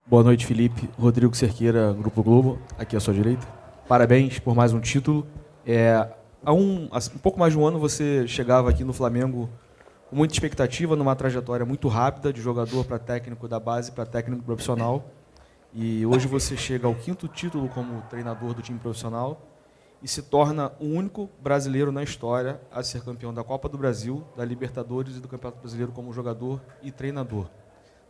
Boa noite, Felipe. Rodrigo Cerqueira, Grupo Globo, aqui à sua direita. Parabéns por mais um título. Há um pouco mais de um ano você chegava aqui no Flamengo com muita expectativa, numa trajetória muito rápida, de jogador para técnico da base para técnico profissional. E hoje você chega ao quinto título como treinador do time profissional e se torna o único brasileiro na história a ser campeão da Copa do Brasil, da Libertadores e do Campeonato Brasileiro como jogador e treinador.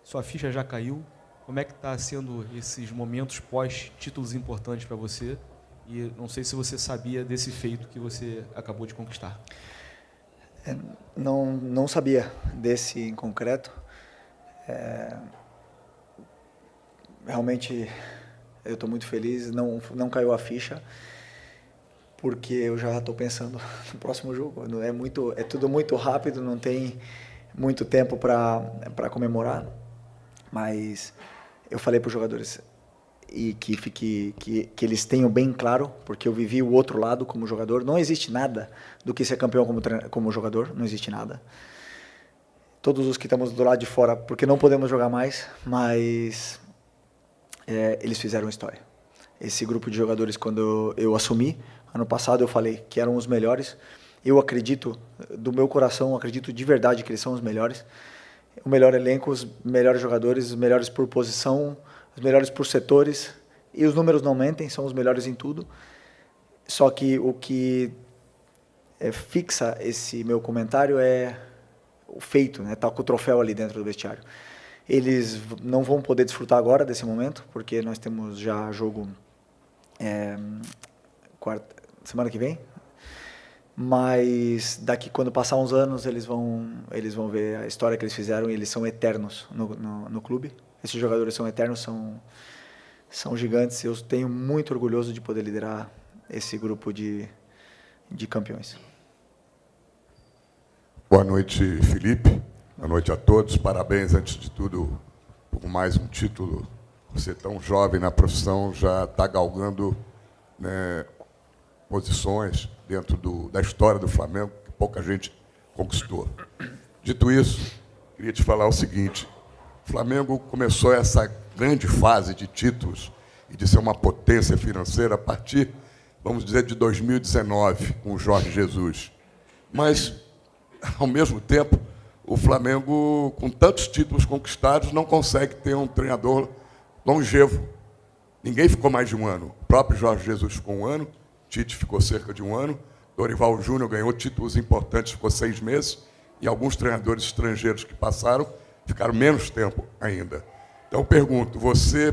Sua ficha já caiu? Como é que está sendo esses momentos pós-títulos importantes para você? E não sei se você sabia desse feito que você acabou de conquistar. Não sabia desse em concreto. Realmente eu estou muito feliz. Não caiu a ficha, porque eu já estou pensando no próximo jogo. É tudo muito rápido, não tem muito tempo para comemorar. Mas eu falei para os jogadores e que eles tenham bem claro, porque eu vivi o outro lado como jogador. Não existe nada do que ser campeão como jogador, não existe nada. Todos os que estamos do lado de fora, porque não podemos jogar mais, mas eles fizeram história. Esse grupo de jogadores, quando eu assumi, ano passado eu falei que eram os melhores. Eu acredito, do meu coração, acredito de verdade que eles são os melhores. O melhor elenco, os melhores jogadores, os melhores por posição, os melhores por setores. E os números não mentem, são os melhores em tudo. Só que o que fixa esse meu comentário é o feito, né? Tá com o troféu ali dentro do vestiário. Eles não vão poder desfrutar agora desse momento, porque nós temos já jogo semana que vem. Mas daqui, quando passar uns anos, eles vão ver a história que eles fizeram e eles são eternos no clube. Esses jogadores são eternos, são gigantes. Eu tenho muito orgulhoso de poder liderar esse grupo de campeões. Boa noite, Felipe. Boa noite a todos. Parabéns, antes de tudo, por mais um título. Você tão jovem na profissão já está galgando, né, posições dentro da história do Flamengo que pouca gente conquistou. Dito isso, queria te falar o seguinte: o Flamengo começou essa grande fase de títulos e de ser uma potência financeira a partir, vamos dizer, de 2019, com o Jorge Jesus. Mas, ao mesmo tempo, o Flamengo, com tantos títulos conquistados, não consegue ter um treinador longevo. Ninguém ficou mais de um ano. O próprio Jorge Jesus ficou um ano, Tite ficou cerca de um ano, Dorival Júnior ganhou títulos importantes, ficou 6 meses, e alguns treinadores estrangeiros que passaram ficaram menos tempo ainda. Então, eu pergunto, você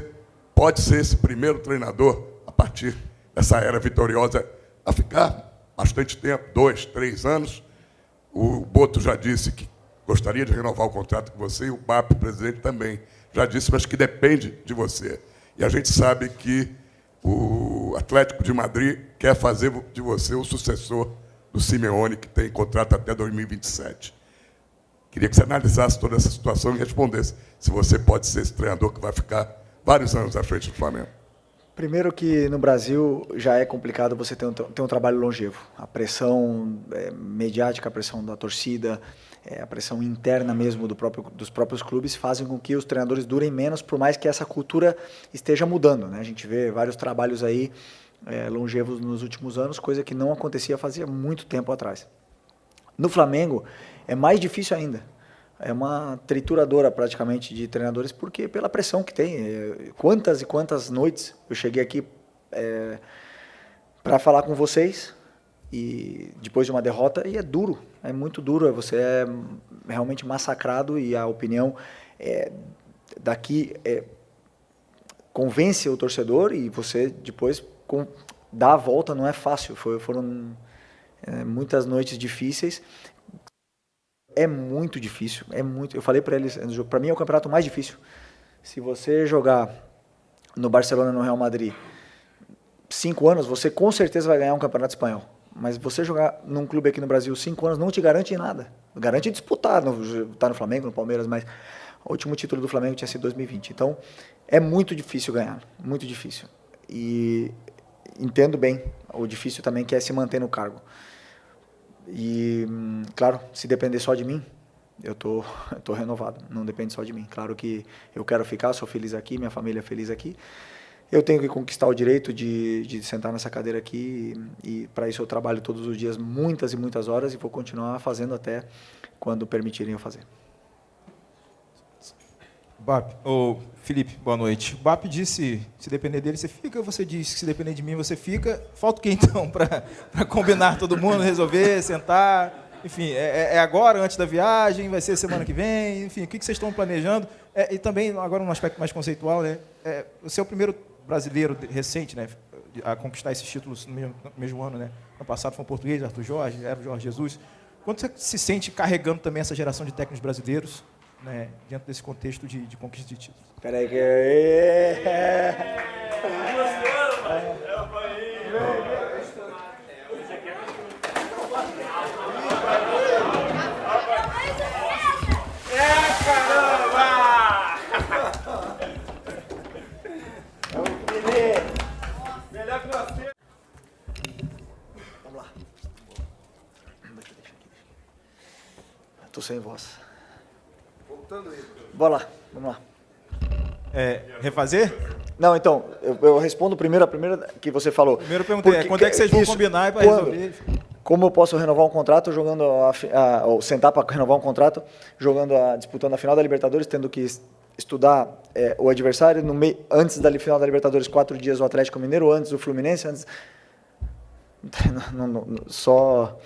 pode ser esse primeiro treinador, a partir dessa era vitoriosa, a ficar bastante tempo, 2, 3 anos? O Boto já disse que gostaria de renovar o contrato com você, e o BAP, presidente, também já disse, mas que depende de você. E a gente sabe que o Atlético de Madrid quer fazer de você o sucessor do Simeone, que tem contrato até 2027. Queria que você analisasse toda essa situação e respondesse se você pode ser esse treinador que vai ficar vários anos à frente do Flamengo. Primeiro que no Brasil já é complicado você ter um trabalho longevo. A pressão mediática, a pressão da torcida, a pressão interna mesmo dos próprios clubes fazem com que os treinadores durem menos, por mais que essa cultura esteja mudando, né? A gente vê vários trabalhos aí longevos nos últimos anos, coisa que não acontecia fazia muito tempo atrás. No Flamengo é mais difícil ainda. É uma trituradora praticamente de treinadores, porque pela pressão que tem. Quantas e quantas noites eu cheguei aqui para falar com vocês e depois de uma derrota, e é duro, é muito duro, você é realmente massacrado e a opinião daqui convence o torcedor e você depois dá a volta, não é fácil, foram muitas noites difíceis. É muito difícil, eu falei para eles, para mim é o campeonato mais difícil. Se você jogar no Barcelona e no Real Madrid 5 anos, você com certeza vai ganhar um campeonato espanhol. Mas você jogar num clube aqui no Brasil 5 anos não te garante nada. Garante disputar, tá no Flamengo, no Palmeiras, mas o último título do Flamengo tinha sido 2020. Então, é muito difícil ganhar, muito difícil. E entendo bem o difícil também que é se manter no cargo. E, claro, se depender só de mim, eu tô renovado, não depende só de mim. Claro que eu quero ficar, sou feliz aqui, minha família é feliz aqui. Eu tenho que conquistar o direito de sentar nessa cadeira aqui e para isso eu trabalho todos os dias muitas e muitas horas e vou continuar fazendo até quando permitirem eu fazer. Felipe, boa noite. O BAP disse, se depender dele, você fica. Você disse que se depender de mim, você fica. Falta o que, então, para combinar todo mundo, resolver, sentar? Enfim, é agora, antes da viagem? Vai ser semana que vem? Enfim, o que vocês estão planejando? E também, agora, um aspecto mais conceitual, né? Você é o primeiro brasileiro recente, né, a conquistar esses títulos no mesmo ano, né? No passado foi um português, Arthur Jorge, era o Jorge Jesus. Quando você se sente carregando também essa geração de técnicos brasileiros, né, dentro desse contexto de conquista de títulos? Espera aí que... Vamos lá. Tô sem voz. Bora lá, vamos lá. Refazer? Não, então, eu respondo primeiro a primeira que você falou. Primeiro eu perguntei, quando é que vocês vão combinar para resolver? Como eu posso renovar um contrato jogando ou sentar para renovar um contrato jogando disputando a final da Libertadores, tendo que estudar o adversário antes da final da Libertadores, 4 dias o Atlético Mineiro, antes o Fluminense, antes só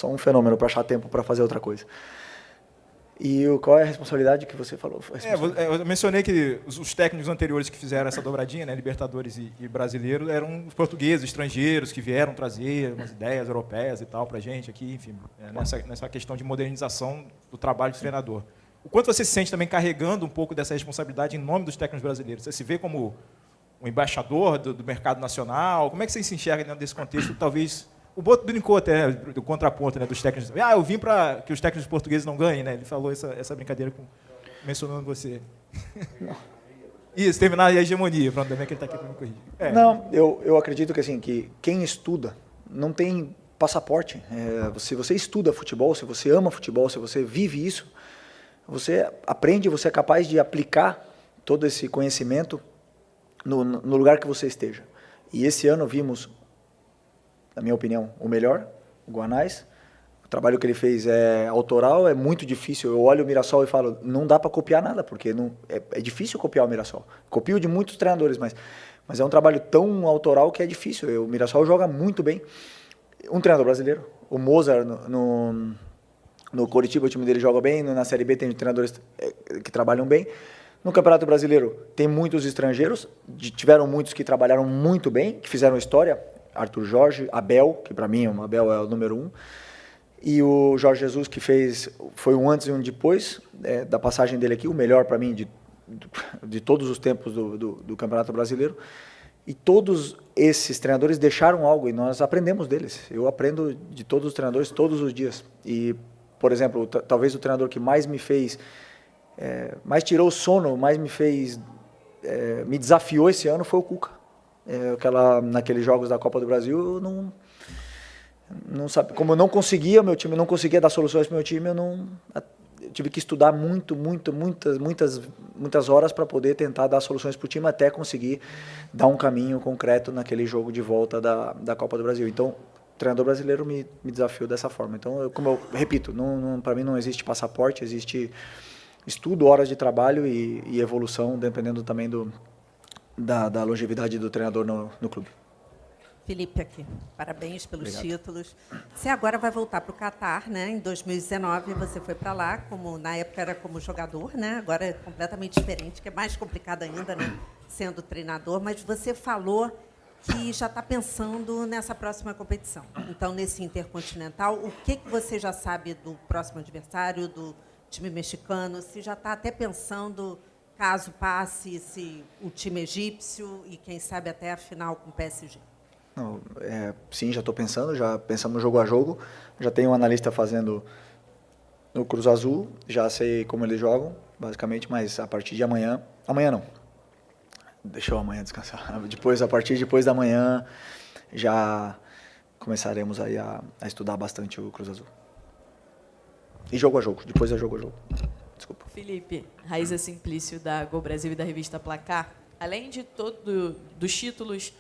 um fenômeno para achar tempo para fazer outra coisa. E qual é a responsabilidade que você falou? Eu mencionei que os técnicos anteriores que fizeram essa dobradinha, né, Libertadores e Brasileiro, eram os portugueses, estrangeiros, que vieram trazer umas ideias europeias e tal para a gente aqui, enfim, nessa questão de modernização do trabalho de treinador. O quanto você se sente também carregando um pouco dessa responsabilidade em nome dos técnicos brasileiros? Você se vê como um embaixador do mercado nacional? Como é que você se enxerga dentro desse contexto, talvez... O Boto brincou até do contraponto, né, dos técnicos. Eu vim para que os técnicos portugueses não ganhem, né? Ele falou essa brincadeira mencionando você. Não. Isso, terminar a hegemonia. Pronto, também que ele está aqui para me corrigir. Não, eu acredito que, assim, que quem estuda não tem passaporte. Se você estuda futebol, se você ama futebol, se você vive isso, você aprende, você é capaz de aplicar todo esse conhecimento no lugar que você esteja. E esse ano vimos, na minha opinião, o melhor, o Guanais. O trabalho que ele fez é autoral, é muito difícil. Eu olho o Mirassol e falo, não dá para copiar nada, porque é difícil copiar o Mirassol. Copio de muitos treinadores, mas é um trabalho tão autoral que é difícil. O Mirassol joga muito bem. Um treinador brasileiro, o Mozart no Coritiba, o time dele joga bem, na Série B tem treinadores que trabalham bem. No Campeonato Brasileiro tem muitos estrangeiros, tiveram muitos que trabalharam muito bem, que fizeram história. Arthur Jorge, Abel, que para mim o Abel é o número 1, e o Jorge Jesus, que foi um antes e um depois da passagem dele aqui, o melhor para mim de todos os tempos do Campeonato Brasileiro. E todos esses treinadores deixaram algo e nós aprendemos deles. Eu aprendo de todos os treinadores todos os dias. E, por exemplo, talvez o treinador que mais me fez, mais tirou o sono, mais me fez, me desafiou esse ano foi o Cuca. Naqueles jogos da Copa do Brasil, eu não sabia, como eu não conseguia, meu time não conseguia dar soluções para o meu time, eu tive que estudar muitas horas para poder tentar dar soluções para o time até conseguir dar um caminho concreto naquele jogo de volta da Copa do Brasil. Então, o treinador brasileiro me desafiou dessa forma. Então, como eu repito, para mim não existe passaporte, existe estudo, horas de trabalho e evolução, dependendo também da longevidade do treinador no clube. Felipe aqui, parabéns pelos títulos. Você agora vai voltar para o Catar, né? Em 2019 você foi para lá, na época era como jogador, né? Agora é completamente diferente, que é mais complicado ainda, né? Sendo treinador, mas você falou que já está pensando nessa próxima competição. Então, nesse Intercontinental, o que você já sabe do próximo adversário, do time mexicano? Se já está até pensando... caso passe o time egípcio e, quem sabe, até a final com o PSG? Não, sim, já estou pensando, já pensamos jogo a jogo, já tenho um analista fazendo no Cruz Azul, já sei como eles jogam, basicamente, mas a partir de amanhã não, deixa eu amanhã descansar, a partir depois da manhã já começaremos aí a estudar bastante o Cruz Azul. E jogo a jogo, depois é jogo a jogo. Desculpa. Felipe, Raíza Simplício, da Gol Brasil e da revista Placar. Além de todo dos títulos,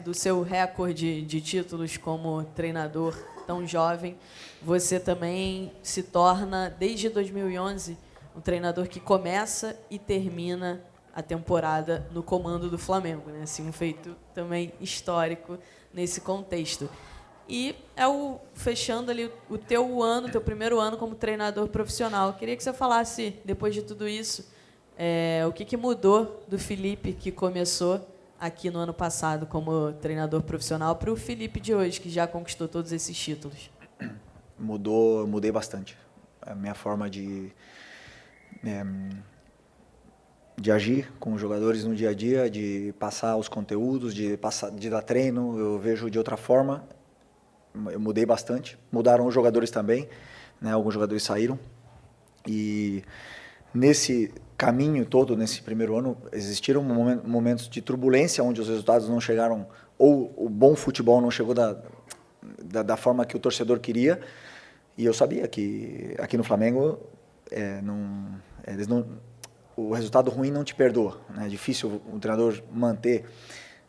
do seu recorde de títulos como treinador tão jovem, você também se torna, desde 2011, um treinador que começa e termina a temporada no comando do Flamengo, né? Assim, um feito também histórico nesse contexto. E fechando ali o teu primeiro ano como treinador profissional. Eu queria que você falasse, depois de tudo isso, o que mudou do Felipe que começou aqui no ano passado como treinador profissional para o Felipe de hoje, que já conquistou todos esses títulos. Eu mudei bastante. A minha forma de agir com os jogadores no dia a dia, de passar os conteúdos, de dar treino, eu vejo de outra forma. Eu mudei bastante. Mudaram os jogadores também, né? Alguns jogadores saíram. E nesse caminho todo, nesse primeiro ano, existiram momentos de turbulência, onde os resultados não chegaram, ou o bom futebol não chegou da forma que o torcedor queria. E eu sabia que aqui no Flamengo o resultado ruim não te perdoa, né? É difícil o treinador manter,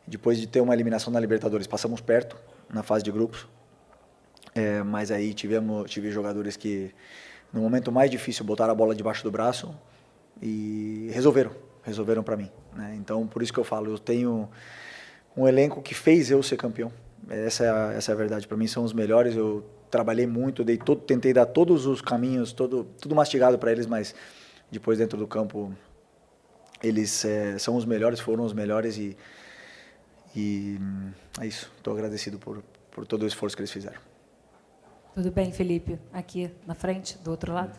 depois de ter uma eliminação na Libertadores. Passamos perto na fase de grupos, mas aí tive jogadores que, no momento mais difícil, botaram a bola debaixo do braço e resolveram para mim, né? Então, por isso que eu falo, eu tenho um elenco que fez eu ser campeão. Essa é a verdade. Para mim, são os melhores. Eu trabalhei muito, tentei dar todos os caminhos, tudo mastigado para eles, mas depois, dentro do campo, eles são os melhores, foram os melhores e é isso. Estou agradecido por todo o esforço que eles fizeram. Tudo bem, Felipe? Aqui na frente, do outro lado?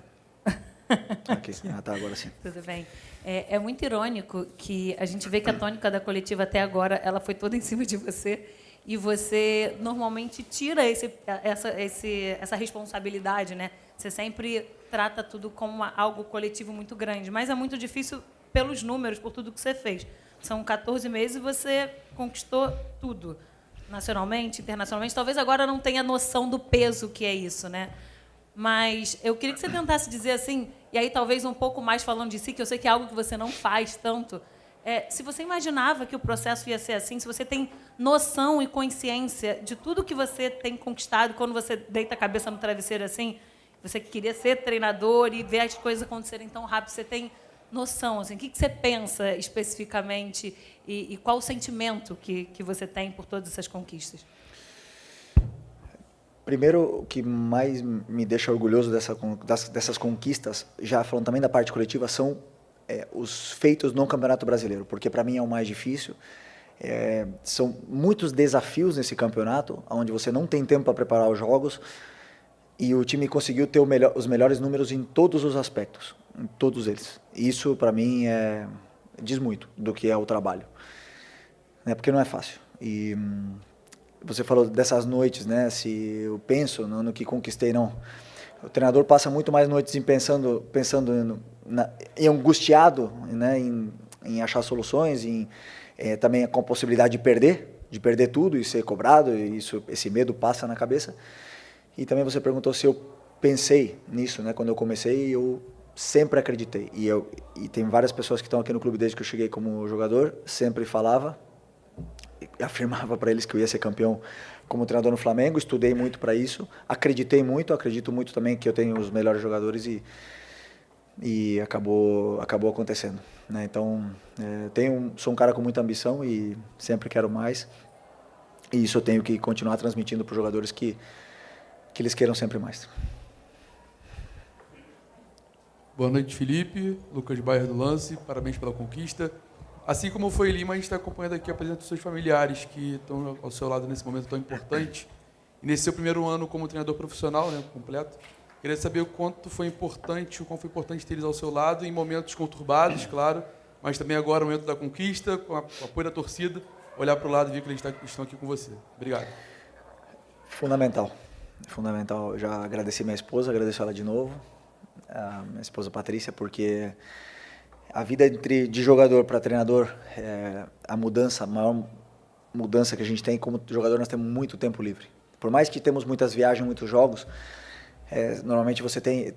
Aqui. Tá, agora sim. Tudo bem. É muito irônico que a gente vê que a tônica da coletiva até agora ela foi toda em cima de você e você normalmente tira essa responsabilidade, né? Você sempre trata tudo como algo coletivo muito grande, mas é muito difícil pelos números, por tudo que você fez. São 14 meses e você conquistou tudo, nacionalmente, internacionalmente. Talvez agora não tenha noção do peso que é isso, né? Mas eu queria que você tentasse dizer assim, e aí talvez um pouco mais falando de si, que eu sei que é algo que você não faz tanto, se você imaginava que o processo ia ser assim, se você tem noção e consciência de tudo que você tem conquistado quando você deita a cabeça no travesseiro assim, você queria ser treinador e ver as coisas acontecerem tão rápido, você tem noção, assim, o que você pensa especificamente e qual o sentimento que você tem por todas essas conquistas? Primeiro, o que mais me deixa orgulhoso dessas conquistas, já falando também da parte coletiva, são os feitos no Campeonato Brasileiro, porque para mim é o mais difícil. São muitos desafios nesse campeonato, onde você não tem tempo para preparar os jogos, e o time conseguiu ter os melhores números em todos os aspectos, em todos eles. Isso, para mim, diz muito do que é o trabalho, né? Porque não é fácil. E você falou dessas noites, né? Se eu penso no que conquistei, não. O treinador passa muito mais noites pensando em angustiado, né? Em achar soluções, também com a possibilidade de perder tudo e ser cobrado, e esse medo passa na cabeça. E também você perguntou se eu pensei nisso, né? Quando eu comecei, eu sempre acreditei. E tem várias pessoas que estão aqui no clube desde que eu cheguei como jogador, sempre afirmava para eles que eu ia ser campeão como treinador no Flamengo. Estudei muito para isso, acreditei muito, acredito muito também que eu tenho os melhores jogadores e acabou acontecendo, né? Então, sou um cara com muita ambição e sempre quero mais. E isso eu tenho que continuar transmitindo para os jogadores que eles queiram sempre mais. Boa noite, Felipe. Lucas Bairro do Lance, parabéns pela conquista. Assim como foi em Lima, a gente está acompanhando aqui a presença dos seus familiares que estão ao seu lado nesse momento tão importante. E nesse seu primeiro ano como treinador profissional, né, completo, queria saber o quanto foi importante, ter eles ao seu lado em momentos conturbados, claro, mas também agora no momento da conquista, com o apoio da torcida, olhar para o lado e ver que eles estão aqui com você. Obrigado. Fundamental. Eu já agradeci minha esposa, agradeço ela de novo, a minha esposa Patrícia, porque a vida de jogador para treinador, a maior mudança que a gente tem como jogador, nós temos muito tempo livre. Por mais que temos muitas viagens, muitos jogos, Normalmente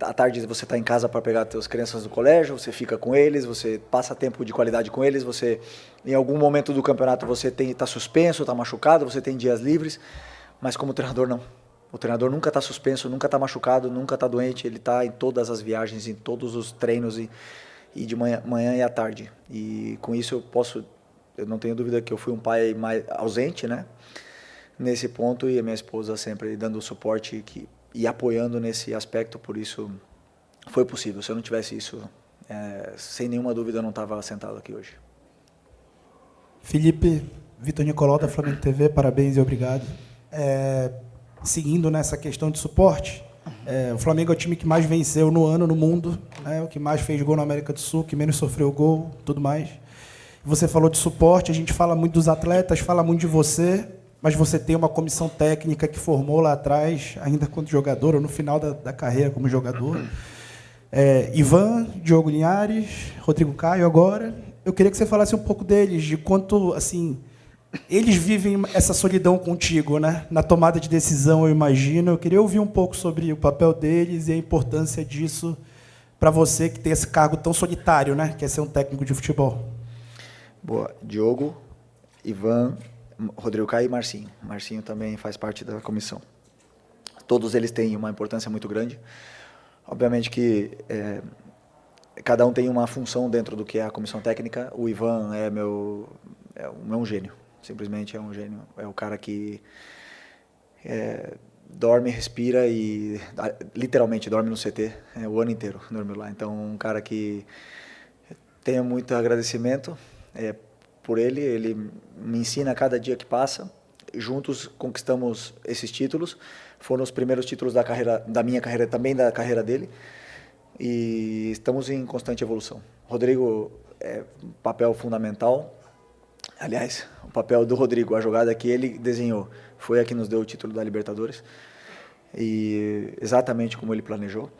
à tarde você está em casa para pegar as crianças do colégio, você fica com eles, você passa tempo de qualidade com eles, você em algum momento do campeonato você está suspenso, está machucado, você tem dias livres, mas como treinador não. O treinador nunca está suspenso, nunca está machucado, nunca está doente, ele está em todas as viagens, em todos os treinos e de manhã e à tarde. E com isso eu não tenho dúvida que eu fui um pai mais ausente, né? Nesse ponto, e a minha esposa sempre dando suporte e apoiando nesse aspecto, por isso foi possível. Se eu não tivesse isso, sem nenhuma dúvida eu não estava sentado aqui hoje. Felipe, Vitor Nicolau da Flamengo TV, parabéns e obrigado. Seguindo nessa questão de suporte, o Flamengo é o time que mais venceu no ano no mundo, né, o que mais fez gol na América do Sul, que menos sofreu gol, tudo mais. Você falou de suporte, a gente fala muito dos atletas, fala muito de você, mas você tem uma comissão técnica que formou lá atrás, ainda quando jogador, ou no final da carreira como jogador. Ivan, Diogo Linhares, Rodrigo Caio agora. Eu queria que você falasse um pouco deles, de quanto assim, eles vivem essa solidão contigo, né? Na tomada de decisão, eu imagino. Eu queria ouvir um pouco sobre o papel deles e a importância disso para você, que tem esse cargo tão solitário, né? Que é ser um técnico de futebol. Boa. Diogo, Ivan, Rodrigo Caio e Marcinho. Marcinho também faz parte da comissão. Todos eles têm uma importância muito grande. Obviamente que cada um tem uma função dentro do que é a comissão técnica. O Ivan é um gênio. Simplesmente é um gênio. É o cara que dorme, respira e literalmente dorme no CT o ano inteiro, dorme lá. Então, um cara que tenho muito agradecimento por ele. Ele me ensina a cada dia que passa. Juntos conquistamos esses títulos. Foram os primeiros títulos da minha carreira, também da carreira dele. E estamos em constante evolução. Rodrigo um papel fundamental. Aliás, o papel do Rodrigo, a jogada que ele desenhou, foi a que nos deu o título da Libertadores. E exatamente como ele planejou.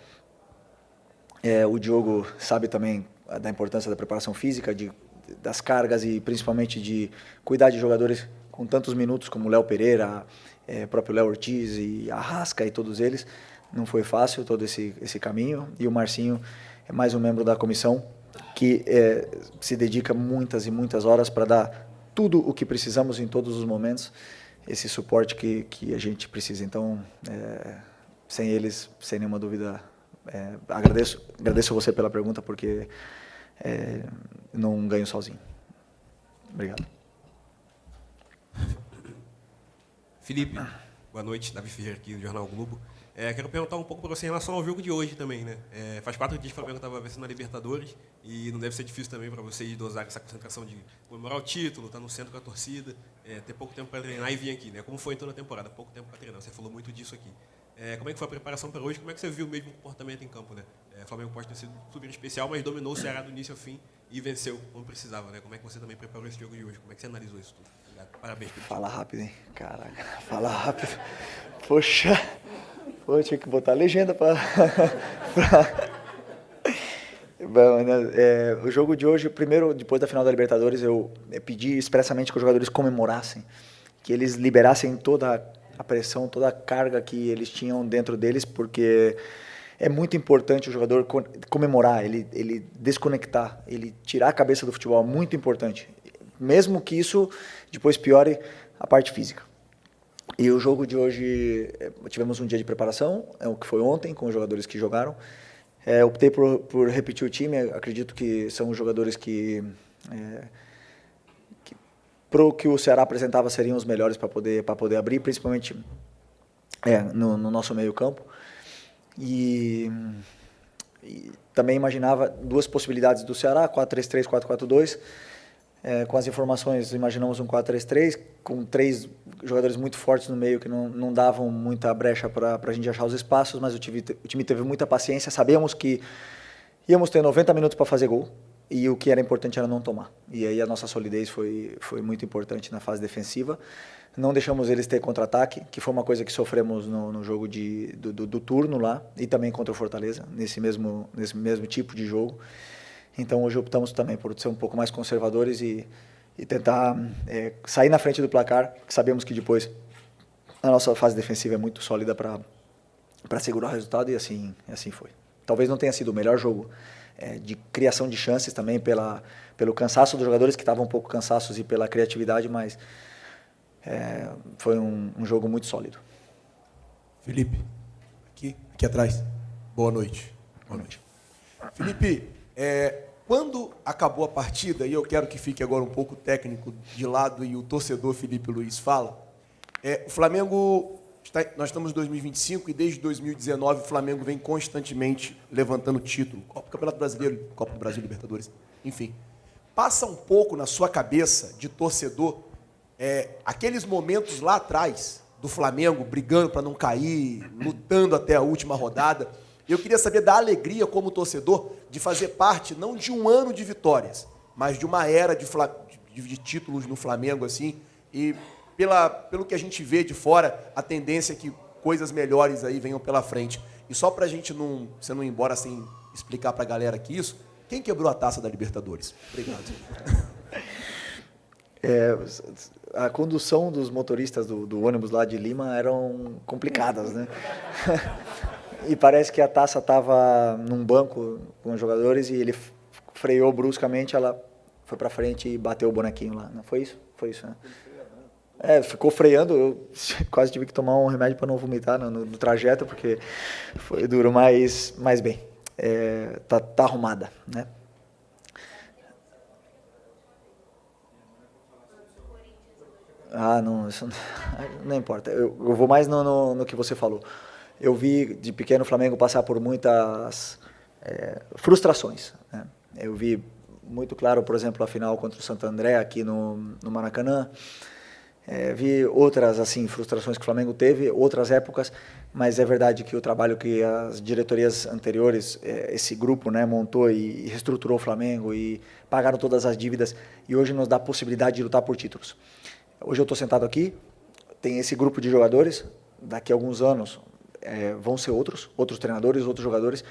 O Diogo sabe também da importância da preparação física, das cargas e principalmente de cuidar de jogadores com tantos minutos como o Léo Pereira, o próprio Léo Ortiz e Arrasca e todos eles. Não foi fácil todo esse caminho. E o Marcinho é mais um membro da comissão que se dedica muitas e muitas horas para dar tudo o que precisamos em todos os momentos, esse suporte que a gente precisa. Então, sem eles, sem nenhuma dúvida, agradeço você pela pergunta, porque não ganho sozinho. Obrigado. Felipe, boa noite. Davi Ferreira aqui do Jornal Globo. Quero perguntar um pouco para você em relação ao jogo de hoje também, né? Faz 4 dias que o Flamengo estava vencendo a Libertadores e não deve ser difícil também para vocês dosar essa concentração de comemorar o título, estar no centro com a torcida, ter pouco tempo para treinar e vir aqui, né? Como foi em toda a temporada, pouco tempo para treinar. Você falou muito disso aqui. Como é que foi a preparação para hoje? Como é que você viu o mesmo comportamento em campo, né? O Flamengo pode ter sido super especial, mas dominou o Ceará do início ao fim e venceu como precisava, né? Como é que você também preparou esse jogo de hoje? Como é que você analisou isso tudo? Obrigado. Parabéns, Felipe. Fala rápido, hein? Caraca, fala rápido. Poxa, tinha que botar a legenda para... Bom, né? O jogo de hoje, primeiro, depois da final da Libertadores, eu pedi expressamente que os jogadores comemorassem, que eles liberassem toda a pressão, toda a carga que eles tinham dentro deles, porque é muito importante o jogador comemorar, ele desconectar, ele tirar a cabeça do futebol, muito importante, mesmo que isso depois piore a parte física. E o jogo de hoje, tivemos um dia de preparação, o que foi ontem, com os jogadores que jogaram. Optei por repetir o time, acredito que são os jogadores que para o que o Ceará apresentava seriam os melhores para poder abrir, principalmente no nosso meio campo. E também imaginava duas possibilidades do Ceará, 4-3-3, 4-4-2. Com as informações, imaginamos um 4-3-3, com 3 jogadores muito fortes no meio que não davam muita brecha para a gente achar os espaços, mas o time teve muita paciência, sabíamos que íamos ter 90 minutos para fazer gol, e o que era importante era não tomar. E aí a nossa solidez foi muito importante na fase defensiva. Não deixamos eles ter contra-ataque, que foi uma coisa que sofremos no jogo do turno lá, e também contra o Fortaleza, nesse mesmo tipo de jogo. Então hoje optamos também por ser um pouco mais conservadores e tentar sair na frente do placar, que sabemos que depois a nossa fase defensiva é muito sólida para segurar o resultado, e assim foi. Talvez não tenha sido o melhor jogo de criação de chances também, pelo cansaço dos jogadores, que estavam um pouco cansaços, e pela criatividade, mas foi um jogo muito sólido. Felipe, aqui atrás. Boa noite. Boa noite. Felipe, quando acabou a partida, e eu quero que fique agora um pouco técnico de lado e o torcedor Felipe Luiz fala, o Flamengo, nós estamos em 2025 e desde 2019 o Flamengo vem constantemente levantando título, Campeonato Brasileiro, Copa do Brasil, Libertadores, enfim. Passa um pouco na sua cabeça de torcedor aqueles momentos lá atrás do Flamengo brigando para não cair, lutando até a última rodada. Eu queria saber da alegria como torcedor de fazer parte, não de um ano de vitórias, mas de uma era de títulos no Flamengo, assim, e pelo que a gente vê de fora, a tendência é que coisas melhores aí venham pela frente. E só para a gente você não ir embora sem explicar para a galera aqui isso, quem quebrou a taça da Libertadores? Obrigado. A condução dos motoristas do ônibus lá de Lima eram complicadas, né? E parece que a taça estava num banco com os jogadores e ele freou bruscamente, ela foi para frente e bateu o bonequinho lá. Não foi isso? Foi isso, né? Ficou freando, eu quase tive que tomar um remédio para não vomitar no trajeto, porque foi duro, mas bem, tá arrumada, né? Não, isso não importa. Eu vou mais no que você falou. Eu vi de pequeno o Flamengo passar por muitas frustrações, né? Eu vi muito claro, por exemplo, a final contra o Santo André aqui no Maracanã. Vi outras assim frustrações que o Flamengo teve, outras épocas, mas é verdade que o trabalho que as diretorias anteriores, esse grupo, né, montou e reestruturou o Flamengo e pagaram todas as dívidas, e hoje nos dá a possibilidade de lutar por títulos. Hoje eu estou sentado aqui, tem esse grupo de jogadores, daqui a alguns anos vão ser outros treinadores, outros jogadores,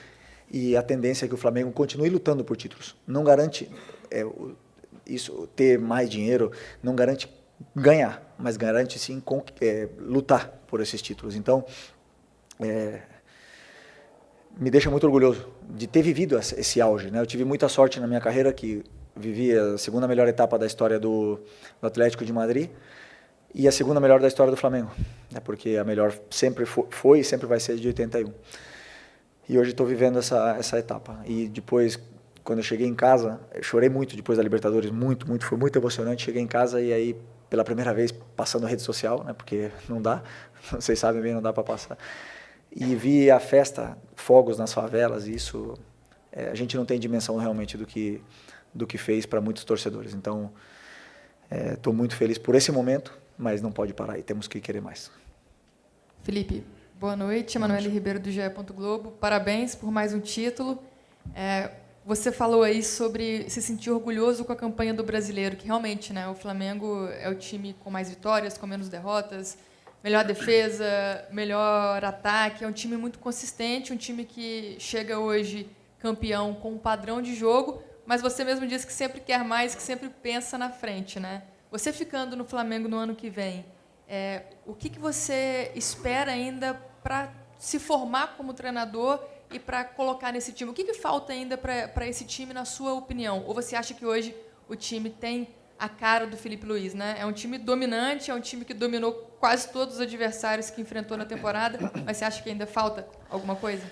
e a tendência é que o Flamengo continue lutando por títulos. Não garante isso, ter mais dinheiro, não garante ganhar, mas garante sim lutar por esses títulos. Então, me deixa muito orgulhoso de ter vivido esse auge, né? Eu tive muita sorte na minha carreira, que vivi a segunda melhor etapa da história do Atlético de Madrid e a segunda melhor da história do Flamengo, né? Porque a melhor sempre foi e sempre vai ser de 81. E hoje estou vivendo essa etapa. E depois, quando eu cheguei em casa, eu chorei muito depois da Libertadores, muito, foi muito emocionante. Cheguei em casa e aí, pela primeira vez, passando rede social, né? Porque não dá, vocês sabem bem, não dá para passar. E vi a festa, fogos nas favelas, e isso a gente não tem dimensão realmente do que fez para muitos torcedores. Então, estou muito feliz por esse momento, mas não pode parar e temos que querer mais. Felipe, boa noite. Emanuele Ribeiro, do GE. Globo. Parabéns por mais um título. Você falou aí sobre se sentir orgulhoso com a campanha do Brasileiro, que realmente, né, o Flamengo é o time com mais vitórias, com menos derrotas, melhor defesa, melhor ataque, é um time muito consistente, um time que chega hoje campeão com um padrão de jogo, mas você mesmo disse que sempre quer mais, que sempre pensa na frente, né? Você ficando no Flamengo no ano que vem, o que você espera ainda para se formar como treinador e para colocar nesse time? O que falta ainda para esse time, na sua opinião? Ou você acha que hoje o time tem a cara do Felipe Luiz, né? É um time dominante, é um time que dominou quase todos os adversários que enfrentou na temporada, mas você acha que ainda falta alguma coisa?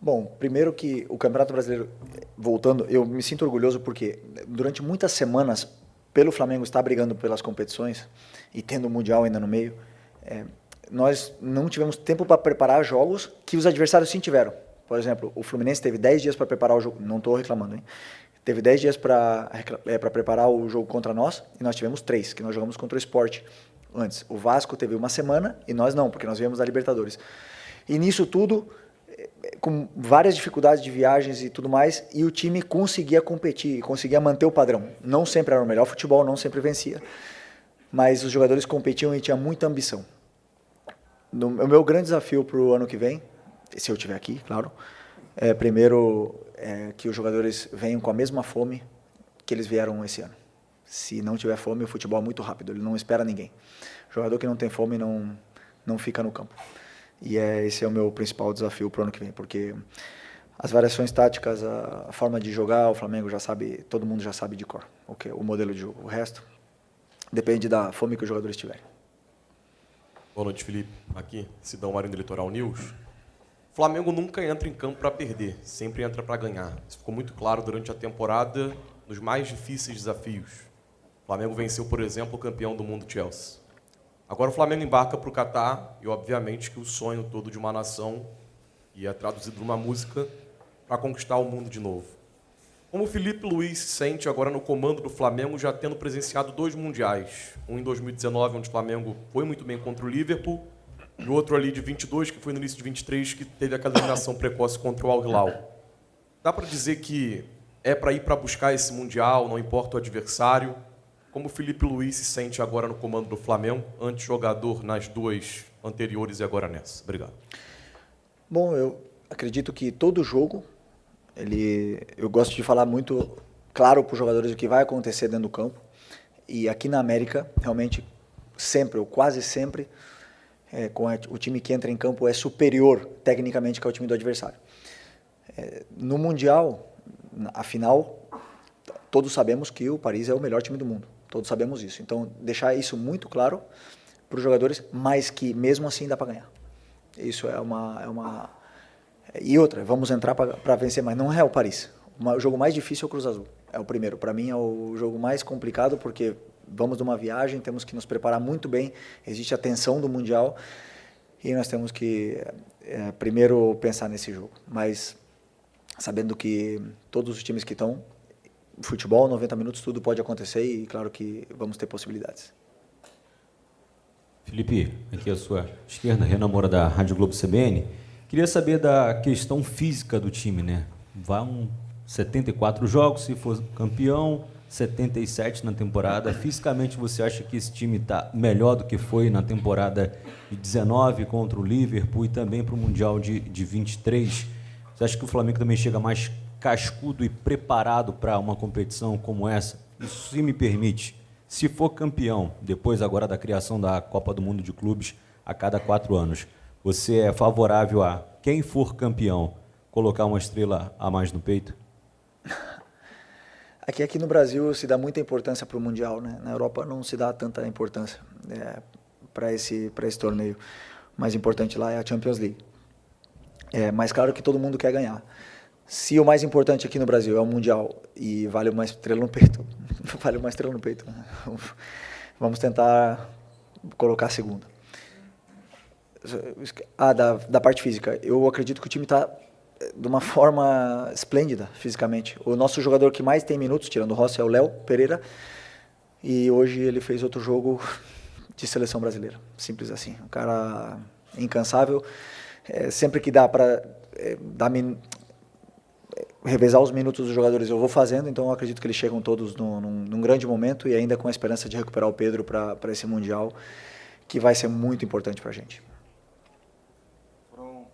Bom, primeiro que o Campeonato Brasileiro, voltando, eu me sinto orgulhoso porque durante muitas semanas, pelo Flamengo estar brigando pelas competições e tendo o Mundial ainda no meio, nós não tivemos tempo para preparar jogos que os adversários sim tiveram. Por exemplo, o Fluminense teve 10 dias para preparar o jogo, não estou reclamando, hein? Teve 10 dias para preparar o jogo contra nós, e nós tivemos 3, que nós jogamos contra o Sport antes. O Vasco teve uma semana, e nós não, porque nós viemos da Libertadores. E nisso tudo, com várias dificuldades de viagens e tudo mais, e o time conseguia competir, conseguia manter o padrão. Não sempre era o melhor futebol, não sempre vencia, mas os jogadores competiam e tinham muita ambição. O meu grande desafio para o ano que vem, se eu estiver aqui, claro, primeiro, que os jogadores venham com a mesma fome que eles vieram esse ano. Se não tiver fome, o futebol é muito rápido, ele não espera ninguém. O jogador que não tem fome não fica no campo. E esse é o meu principal desafio para o ano que vem, porque as variações táticas, a forma de jogar, o Flamengo já sabe, todo mundo já sabe de cor, o modelo de jogo. O resto depende da fome que os jogadores tiverem. Boa noite, Felipe. Aqui, Sidão Marinho do Litoral News. O Flamengo nunca entra em campo para perder, sempre entra para ganhar. Isso ficou muito claro durante a temporada, nos mais difíceis desafios. O Flamengo venceu, por exemplo, o campeão do mundo Chelsea. Agora o Flamengo embarca para o Catar e, obviamente, que o sonho todo de uma nação e é traduzido numa música para conquistar o mundo de novo. Como o Filipe Luís se sente agora no comando do Flamengo, já tendo presenciado 2 mundiais? Um em 2019, onde o Flamengo foi muito bem contra o Liverpool, e outro ali de 22, que foi no início de 23, que teve aquela eliminação precoce contra o Al Hilal. Dá para dizer que é para ir para buscar esse mundial, não importa o adversário? Como o Filipe Luís se sente agora no comando do Flamengo, antes jogador nas 2 anteriores e agora nessa? Obrigado. Bom, eu acredito que todo jogo, eu gosto de falar muito claro para os jogadores o que vai acontecer dentro do campo. E aqui na América, realmente, sempre, ou quase sempre, o time que entra em campo é superior tecnicamente que ao time do adversário. No Mundial, afinal, todos sabemos que o Paris é o melhor time do mundo. Todos sabemos isso. Então, deixar isso muito claro para os jogadores, mas que mesmo assim dá para ganhar. Isso é uma... E outra, vamos entrar para vencer, mas não é o Paris. O jogo mais difícil é o Cruz Azul. É o primeiro. Para mim é o jogo mais complicado, porque vamos numa viagem, temos que nos preparar muito bem, existe a tensão do Mundial, e nós temos que primeiro pensar nesse jogo. Mas sabendo que todos os times que estão, futebol, 90 minutos, tudo pode acontecer e claro que vamos ter possibilidades. Felipe, aqui à sua esquerda, Renan Moura da Rádio Globo CBN. Queria saber da questão física do time, né? Vão 74 jogos, se for campeão, 77 na temporada. Fisicamente, você acha que esse time está melhor do que foi na temporada de 19 contra o Liverpool e também para o Mundial de 23? Você acha que o Flamengo também chega mais cascudo e preparado para uma competição como essa? Isso, se me permite, se for campeão, depois agora da criação da Copa do Mundo de Clubes a cada 4 anos, você é favorável a quem for campeão colocar uma estrela a mais no peito? Aqui no Brasil se dá muita importância para o Mundial, né? Na Europa não se dá tanta importância para esse torneio. O mais importante lá é a Champions League. Mas claro que todo mundo quer ganhar. Se o mais importante aqui no Brasil é o Mundial e vale uma estrela no peito, vale uma estrela no peito. Vamos tentar colocar a segunda. Da parte física, eu acredito que o time está de uma forma esplêndida fisicamente. O nosso jogador que mais tem minutos, tirando o Rossi, é o Léo Pereira, e hoje ele fez outro jogo de seleção brasileira, simples assim. Um cara incansável, sempre que dá para revezar os minutos dos jogadores eu vou fazendo, então eu acredito que eles chegam todos num grande momento e ainda com a esperança de recuperar o Pedro para esse Mundial, que vai ser muito importante para a gente. Foram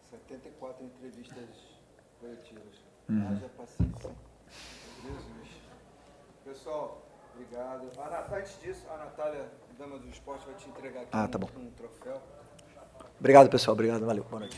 74 entrevistas coletivas. Haja paciência. Jesus. Pessoal, obrigado. Antes disso, a Natália, dama do esporte, vai te entregar aqui tá bom. um troféu. Obrigado, pessoal. Obrigado. Valeu. Boa noite.